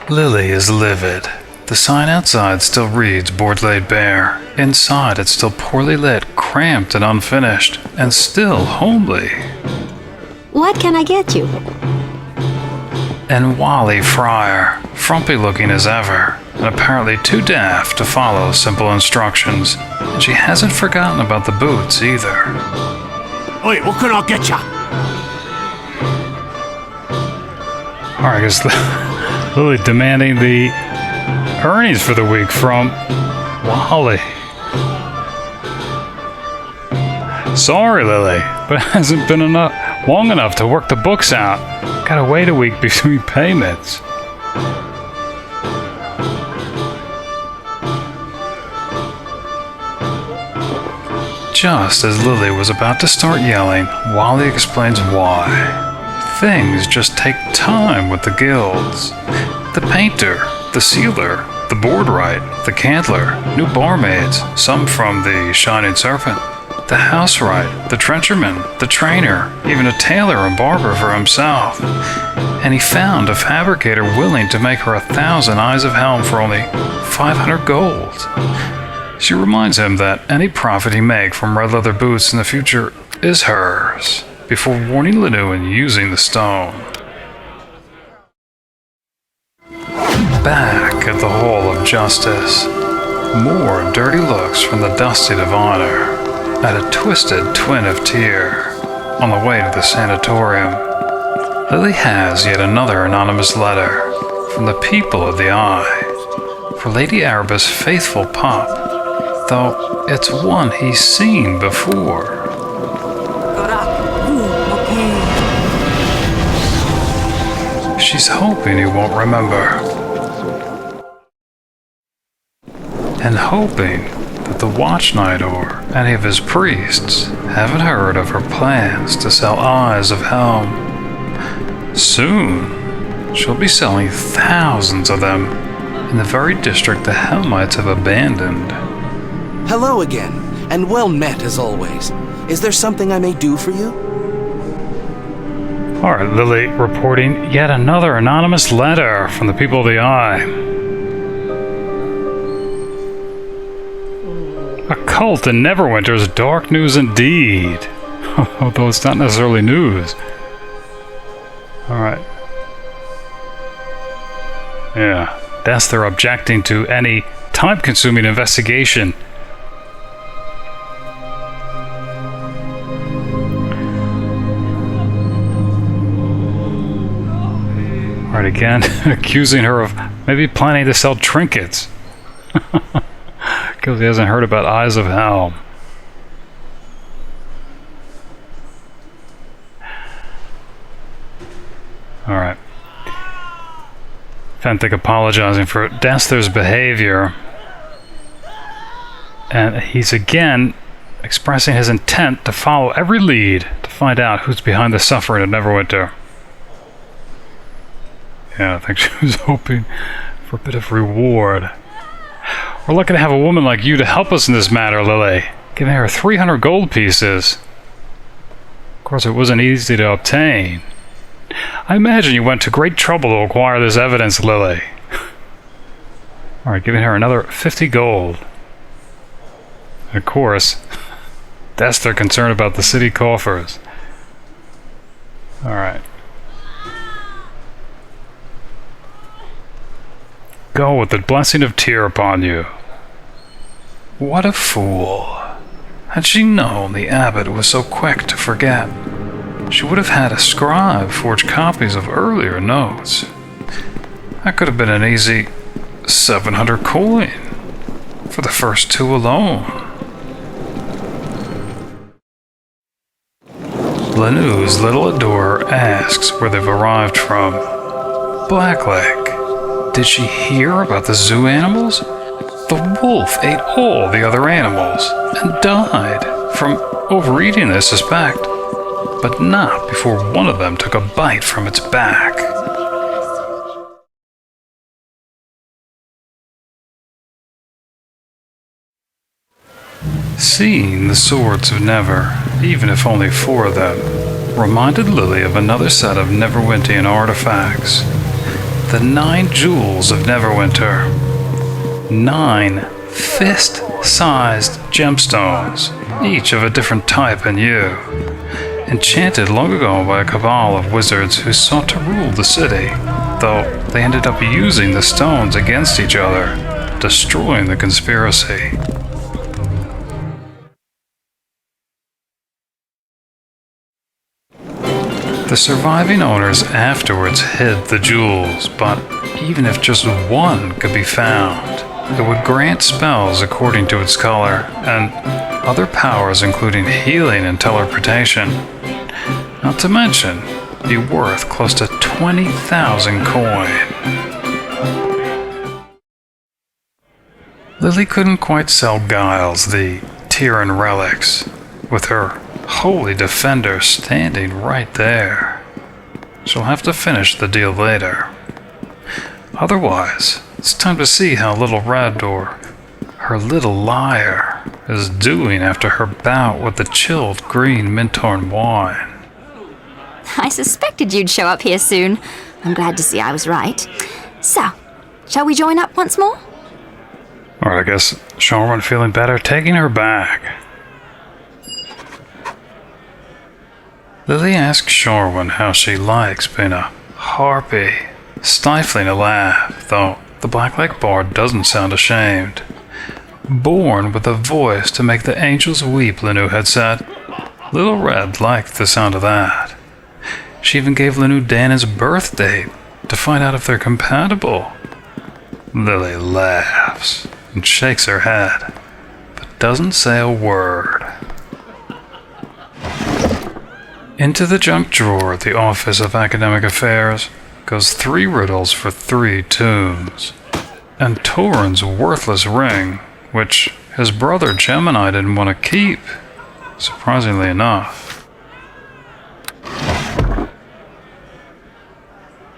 Lilly is livid. The sign outside still reads "Board laid bare." Inside it's still poorly lit, cramped and unfinished, and still homely. What can I get you? And Wally Fryar, frumpy looking as ever, and apparently too daft to follow simple instructions. And she hasn't forgotten about the boots either. Oi, what can I get ya? Alright, I guess Lilly demanding the earnings for the week from Wally. Sorry, Lilly, but it hasn't been long enough to work the books out. Gotta wait a week between payments. Just as Lilly was about to start yelling, Wally explains why. Things just take time with the guilds. The painter, the sealer, the boardwright, the candler, new barmaids, some from the Shining Serpent, the housewright, the trencherman, the trainer, even a tailor and barber for himself. And he found a fabricator willing to make her 1,000 eyes of Helm for only 500 gold. She reminds him that any profit he make from red leather boots in the future is hers, before warning Linu and using the stone. Back at the Hall of Justice, more dirty looks from the dusty diviner at a twisted twin of Tyr on the way to the sanatorium. Lilly has yet another anonymous letter from the people of the Eye for Lady Aribeth's faithful pup, though it's one he's seen before. She's hoping he won't remember. And hoping that the Watch Knight or any of his priests haven't heard of her plans to sell Eyes of Helm. Soon, she'll be selling thousands of them in the very district the Helmites have abandoned. Hello again, and well met as always. Is there something I may do for you? Alright, Lilly reporting yet another anonymous letter from the people of the Eye. A cult in Neverwinter is dark news indeed. Although it's not necessarily news. Alright. Yeah, that's they're objecting to any time-consuming investigation. Alright, again, accusing her of maybe planning to sell trinkets. Because he hasn't heard about Eyes of Helm. Alright. Fenthick apologizing for Dasther's behavior. And he's again expressing his intent to follow every lead to find out who's behind the suffering of Neverwinter. Yeah, I think she was hoping for a bit of reward. We're lucky to have a woman like you to help us in this matter, Lilly. Giving her 300 gold pieces. Of course, it wasn't easy to obtain. I imagine you went to great trouble to acquire this evidence, Lilly. Alright, giving her another 50 gold. And of course, that's their concern about the city coffers. Alright. Go with the blessing of Tyr upon you. What a fool. Had she known the Abbot was so quick to forget, she would have had a scribe forge copies of earlier notes. That could have been an easy 700 coin for the first two alone. Linu's little adorer asks where they've arrived from. Blacklake. Did she hear about the zoo animals? The wolf ate all the other animals and died from overeating, I suspect, but not before one of them took a bite from its back. Seeing the swords of Never, even if only 4 of them, reminded Lilly of another set of Neverwinter artifacts. The the 9 jewels of Neverwinter. 9 fist-sized gemstones, each of a different type and hue, enchanted long ago by a cabal of wizards who sought to rule the city, though they ended up using the stones against each other, destroying the conspiracy. The surviving owners afterwards hid the jewels, but even if just one could be found, it would grant spells according to its color, and other powers including healing and teleportation. Not to mention, be worth close to 20,000 coin. Lilly couldn't quite sell Gilles the Tyran relics, with her holy defender standing right there. She'll have to finish the deal later. Otherwise, it's time to see how little Red, or her little liar, is doing after her bout with the chilled green Mintarn wine. I suspected you'd show up here soon. I'm glad to see I was right. So, shall we join up once more? Or I guess Sharwyn feeling better taking her back. Lilly asks Sharwyn how she likes being a Harpy, stifling a laugh, though the Blacklake bard doesn't sound ashamed. Born with a voice to make the angels weep, Linu had said. Little Red liked the sound of that. She even gave Linu Dannen's birth date to find out if they're compatible. Lilly laughs and shakes her head, but doesn't say a word. Into the junk drawer at the Office of Academic Affairs goes 3 riddles for 3 tombs, and Torin's worthless ring, which his brother Jemanie didn't want to keep, surprisingly enough.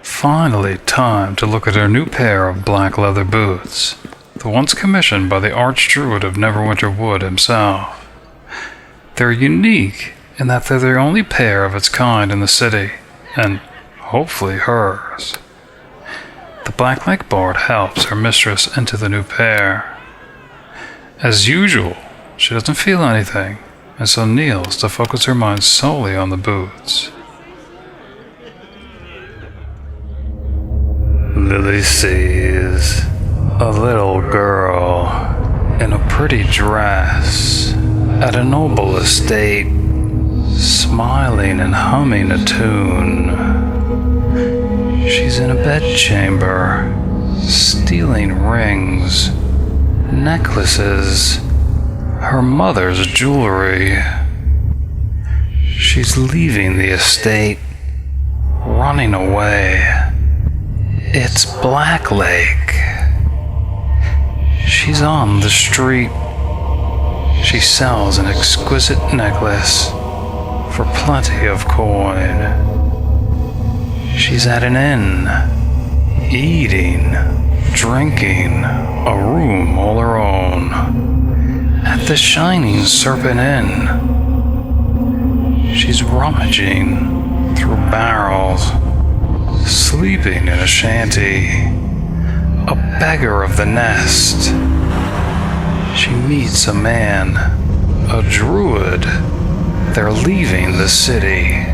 Finally time to look at her new pair of black leather boots, the ones commissioned by the Archdruid of Neverwinter Wood himself. They're unique in that they're the only pair of its kind in the city, and hopefully hers. The Blacklake bard helps her mistress into the new pair. As usual, she doesn't feel anything, and so kneels to focus her mind solely on the boots. Lilly sees a little girl in a pretty dress at a noble estate, smiling and humming a tune. She's in a bedchamber, stealing rings, necklaces, her mother's jewelry. She's leaving the estate, running away. It's Blacklake. She's on the street. She sells an exquisite necklace for plenty of coin. She's at an inn, eating, drinking, a room all her own, at the shining Serpent Inn. She's rummaging through barrels, sleeping in a shanty, a beggar of the nest. She meets a man, a druid. They're leaving the city.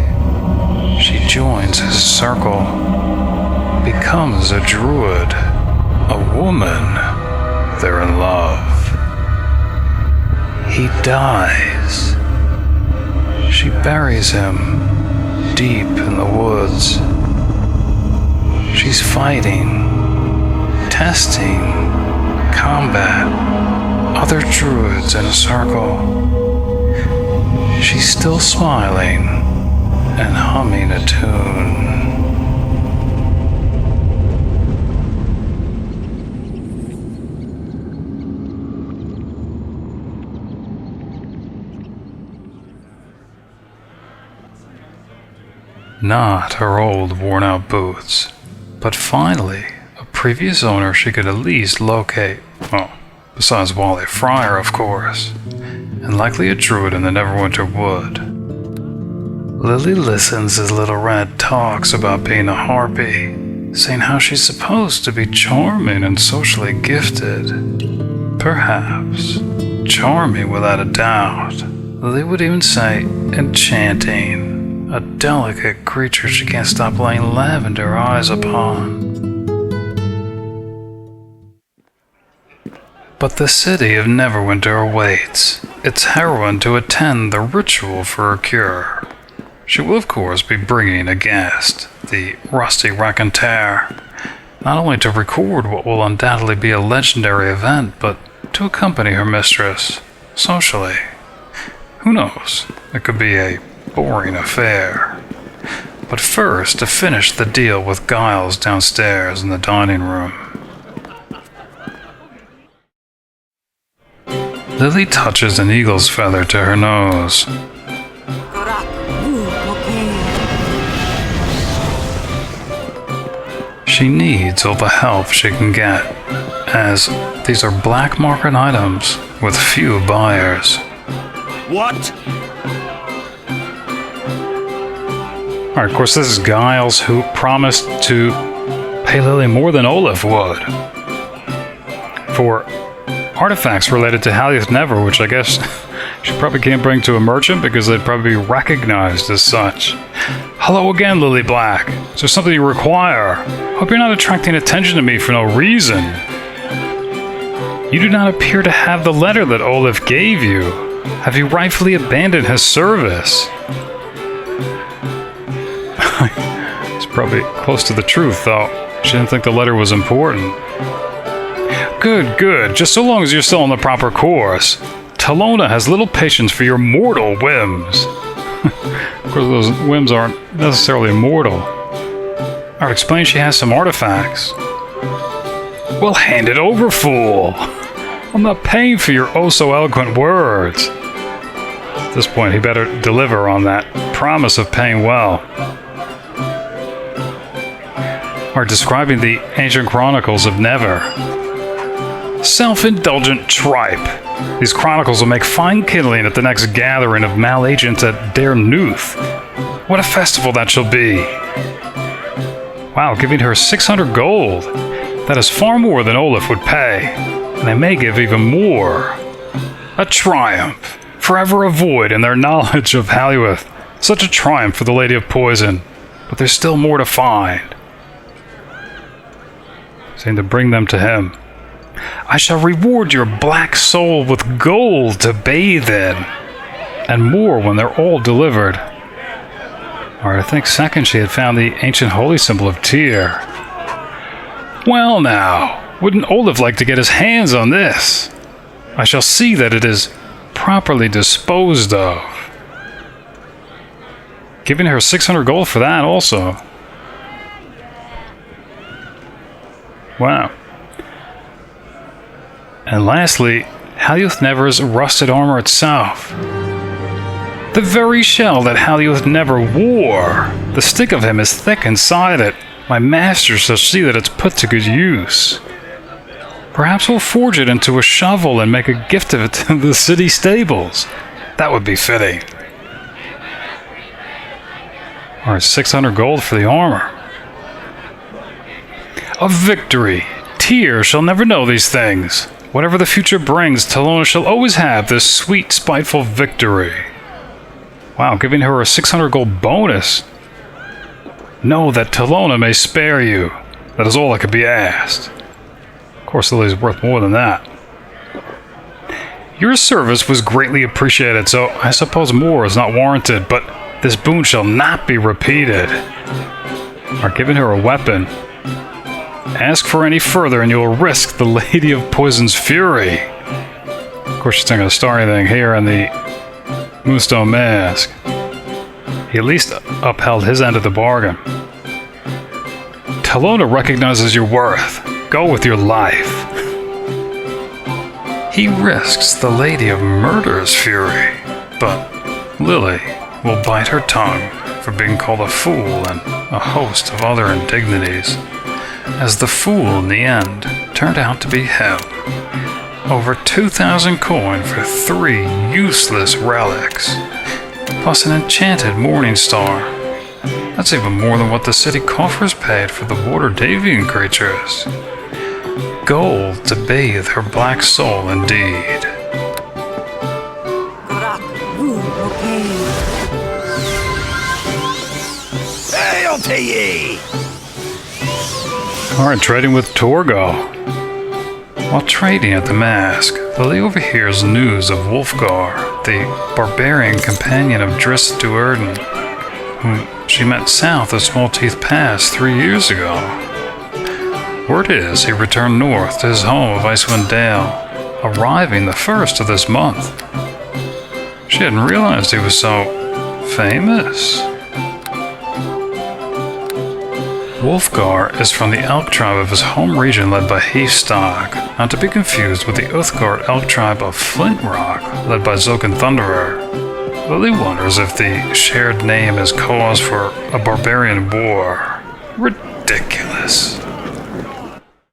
She joins his circle, becomes a druid, a woman. They're in love. He dies. She buries him deep in the woods. She's fighting, testing, combat, other druids in a circle. She's still smiling and humming a tune. Not her old worn-out boots, but finally a previous owner she could at least locate. Well, besides Wally Fryar, of course, and likely a druid in the Neverwinter Wood. Lilly listens as Little Red talks about being a Harpy, saying how she's supposed to be charming and socially gifted. Perhaps charming without a doubt. Lily would even say enchanting, a delicate creature she can't stop laying lavender eyes upon. But the city of Neverwinter awaits its heroine to attend the ritual for her cure. She will, of course, be bringing a guest, the rusty raconteur, not only to record what will undoubtedly be a legendary event, but to accompany her mistress, socially. Who knows, it could be a boring affair. But first, to finish the deal with Gilles downstairs in the dining room. Lily touches an eagle's feather to her nose. She needs all the help she can get, as these are black market items with few buyers. What? Alright, of course, this is Gilles, who promised to pay Lily more than Olaf would for artifacts related to Halueth Never, which I guess she probably can't bring to a merchant because they'd probably be recognized as such. Hello again, Lily Black. Is there something you require? Hope you're not attracting attention to me for no reason. You do not appear to have the letter that Olaf gave you. Have you rightfully abandoned his service? It's probably close to the truth, though. She didn't think the letter was important. Good, good. Just so long as you're still on the proper course. Talona has little patience for your mortal whims. Of course, those whims aren't necessarily mortal. I'll explain she has some artifacts. Well, hand it over, fool! I'm not paying for your oh-so-eloquent words. At this point, he better deliver on that promise of paying well. Are describing the ancient chronicles of Never. Self-indulgent tripe. These chronicles will make fine kindling at the next gathering of malagents at Dare Nuth. What a festival that shall be. Wow, giving her 600 gold. That is far more than Olaf would pay. And they may give even more. A triumph. Forever a void in their knowledge of Halueth. Such a triumph for the Lady of Poison. But there's still more to find. Saying to bring them to him. I shall reward your black soul with gold to bathe in, and more when they're all delivered. Or I think second she had found the ancient holy symbol of Tyr. Well now, wouldn't Olaf like to get his hands on this? I shall see that it is properly disposed of. Giving her 600 gold for that also. Wow. And lastly, Halueth Never's rusted armor itself. The very shell that Halueth Never wore. The stick of him is thick inside it. My master shall see that it's put to good use. Perhaps we'll forge it into a shovel and make a gift of it to the city stables. That would be fitting. Or 600 gold for the armor. A victory! Tyr shall never know these things. Whatever the future brings, Talona shall always have this sweet, spiteful victory. Wow, giving her a 600 gold bonus. Know that Talona may spare you. That is all that could be asked. Of course, Lily's worth more than that. Your service was greatly appreciated, so I suppose more is not warranted, but this boon shall not be repeated. Are giving her a weapon. Ask for any further and you'll risk the Lady of Poison's fury. Of course, she's not going to start anything here in the Moonstone Mask. He at least upheld his end of the bargain. Talona recognizes your worth. Go with your life. He risks the Lady of Murder's fury, but Lily will bite her tongue for being called a fool and a host of other indignities. As the fool in the end turned out to be Helm. Over 2,000 coin for 3 useless relics, plus an enchanted morning star. That's even more than what the city coffers paid for the water Davian creatures. Gold to bathe her black soul indeed. Alright, trading with Torgal. While trading at the Mask, Lilly overhears news of Uthgardt, the barbarian companion of Drizzt Duerden, whom she met south of Smallteeth Pass 3 years ago. Word is he returned north to his home of Icewind Dale, arriving the 1st of this month. She hadn't realized he was so famous. Uthgardt is from the elk tribe of his home region led by Heafstaag, not to be confused with the Uthgardt elk tribe of Flintrock led by Zokan Thunderer. Lilly wonders if the shared name is cause for a barbarian war. Ridiculous.